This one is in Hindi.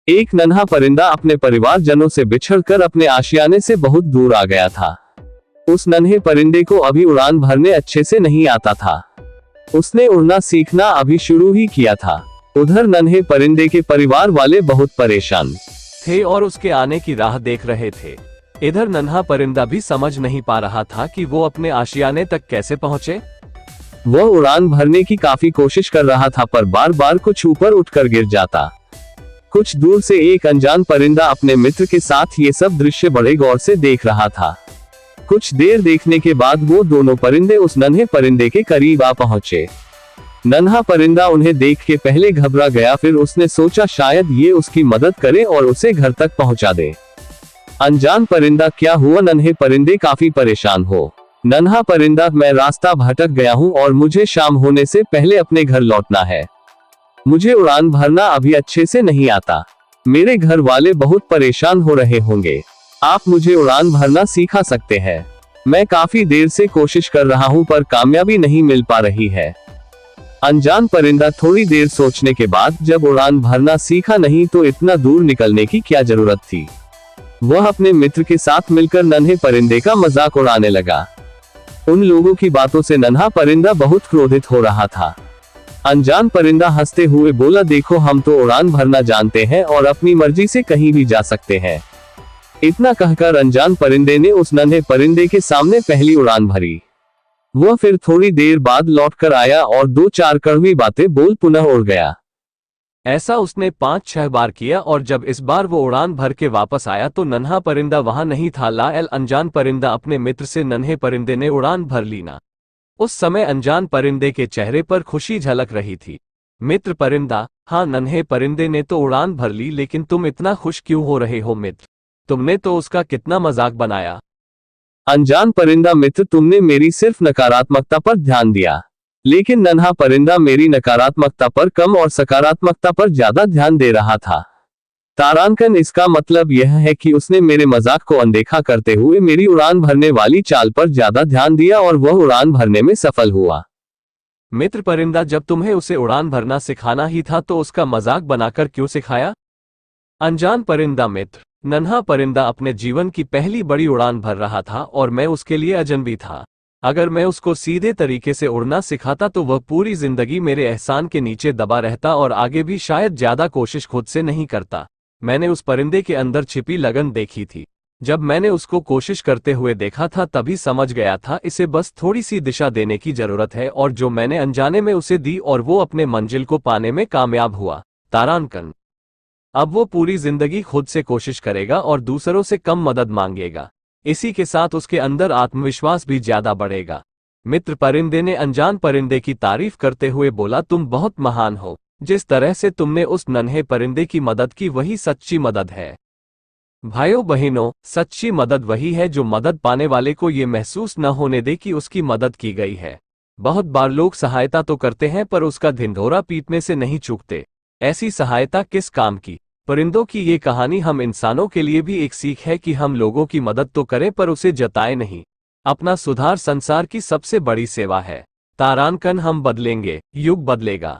एक नन्हा परिंदा अपने परिवारजनों से बिछड़कर अपने आशियाने से बहुत दूर आ गया था। उस नन्हे परिंदे को अभी उड़ान भरने अच्छे से नहीं आता था। उसने उड़ना सीखना अभी शुरू ही किया था। उधर नन्हे परिंदे के परिवार वाले बहुत परेशान थे और उसके आने की राह देख रहे थे। इधर नन्हा परिंदा भी समझ नहीं पा रहा था कि वो अपने आशियाने तक कैसे पहुंचे। वह उड़ान भरने की काफी कोशिश कर रहा था, पर बार बार कुछ ऊपर उठकर गिर जाता। कुछ दूर से एक अनजान परिंदा अपने मित्र के साथ ये सब दृश्य बड़े गौर से देख रहा था। कुछ देर देखने के बाद वो दोनों परिंदे उस नन्हे परिंदे के करीब आ पहुंचे। नन्हा परिंदा उन्हें देख के पहले घबरा गया, फिर उसने सोचा शायद ये उसकी मदद करे और उसे घर तक पहुंचा दे। अनजान परिंदा, क्या हुआ? नन्हे परिंदे काफी परेशान हो। नन्हा परिंदा, मैं रास्ता भटक गया हूँ और मुझे शाम होने से पहले अपने घर लौटना है। मुझे उड़ान भरना अभी अच्छे से नहीं आता। मेरे घर वाले बहुत परेशान हो रहे होंगे। आप मुझे उड़ान भरना सिखा सकते हैं? मैं काफी देर से कोशिश कर रहा हूँ पर कामयाबी नहीं मिल पा रही है। अनजान परिंदा थोड़ी देर सोचने के बाद, जब उड़ान भरना सीखा नहीं तो इतना दूर निकलने की क्या जरूरत थी। वह अपने मित्र के साथ मिलकर नन्हे परिंदे का मजाक उड़ाने लगा। उन लोगों की बातों से नन्हा परिंदा बहुत क्रोधित हो रहा था। अनजान परिंदा हंसते हुए बोला, देखो हम तो उड़ान भरना जानते हैं और अपनी मर्जी से कहीं भी जा सकते हैं। इतना कहकर अनजान परिंदे ने उस नन्हे परिंदे के सामने पहली उड़ान भरी। वह फिर थोड़ी देर बाद लौटकर आया और 2-4 कड़वी बातें बोल पुनः उड़ गया। ऐसा उसने 5-6 बार किया और जब इस बार वो उड़ान भर के वापस आया तो नन्हा परिंदा वहां नहीं था। अनजान परिंदा अपने मित्र से नन्हे परिंदे ने उड़ान भर ली ना। उस समय अनजान परिंदे के चेहरे पर खुशी झलक रही थी। मित्र परिंदा, हाँ नन्हे परिंदे ने तो उड़ान भर ली, लेकिन तुम इतना खुश क्यों हो रहे हो मित्र? तुमने तो उसका कितना मजाक बनाया। अनजान परिंदा, मित्र तुमने मेरी सिर्फ नकारात्मकता पर ध्यान दिया, लेकिन नन्हा परिंदा मेरी नकारात्मकता पर कम और सकारात्मकता पर ज्यादा ध्यान दे रहा था। तारांकन, इसका मतलब यह है कि उसने मेरे मजाक को अनदेखा करते हुए मेरी उड़ान भरने वाली चाल पर ज्यादा ध्यान दिया और वह उड़ान भरने में सफल हुआ। मित्र परिंदा, जब तुम्हें उसे उड़ान भरना सिखाना ही था तो उसका मजाक बनाकर क्यों सिखाया? अनजान परिंदा, मित्र नन्हा परिंदा अपने जीवन की पहली बड़ी उड़ान भर रहा था और मैं उसके लिए अजनबी था। अगर मैं उसको सीधे तरीके से उड़ना सिखाता तो वह पूरी जिंदगी मेरे एहसान के नीचे दबा रहता और आगे भी शायद ज्यादा कोशिश खुद से नहीं करता। मैंने उस परिंदे के अंदर छिपी लगन देखी थी। जब मैंने उसको कोशिश करते हुए देखा था तभी समझ गया था इसे बस थोड़ी सी दिशा देने की जरूरत है, और जो मैंने अनजाने में उसे दी और वो अपने मंजिल को पाने में कामयाब हुआ। तारांकन, अब वो पूरी जिंदगी खुद से कोशिश करेगा और दूसरों से कम मदद मांगेगा। इसी के साथ उसके अंदर आत्मविश्वास भी ज्यादा बढ़ेगा। मित्र परिंदे ने अनजान परिंदे की तारीफ करते हुए बोला, तुम बहुत महान हो। जिस तरह से तुमने उस नन्हे परिंदे की मदद की वही सच्ची मदद है। भाइयों बहनों, सच्ची मदद वही है जो मदद पाने वाले को ये महसूस न होने दे कि उसकी मदद की गई है। बहुत बार लोग सहायता तो करते हैं पर उसका ढिंढोरा पीटने से नहीं चूकते। ऐसी सहायता किस काम की? परिंदों की ये कहानी हम इंसानों के लिए भी एक सीख है कि हम लोगों की मदद तो करें पर उसे जताएं नहीं। अपना सुधार संसार की सबसे बड़ी सेवा है। तारांकन, हम बदलेंगे, युग बदलेगा।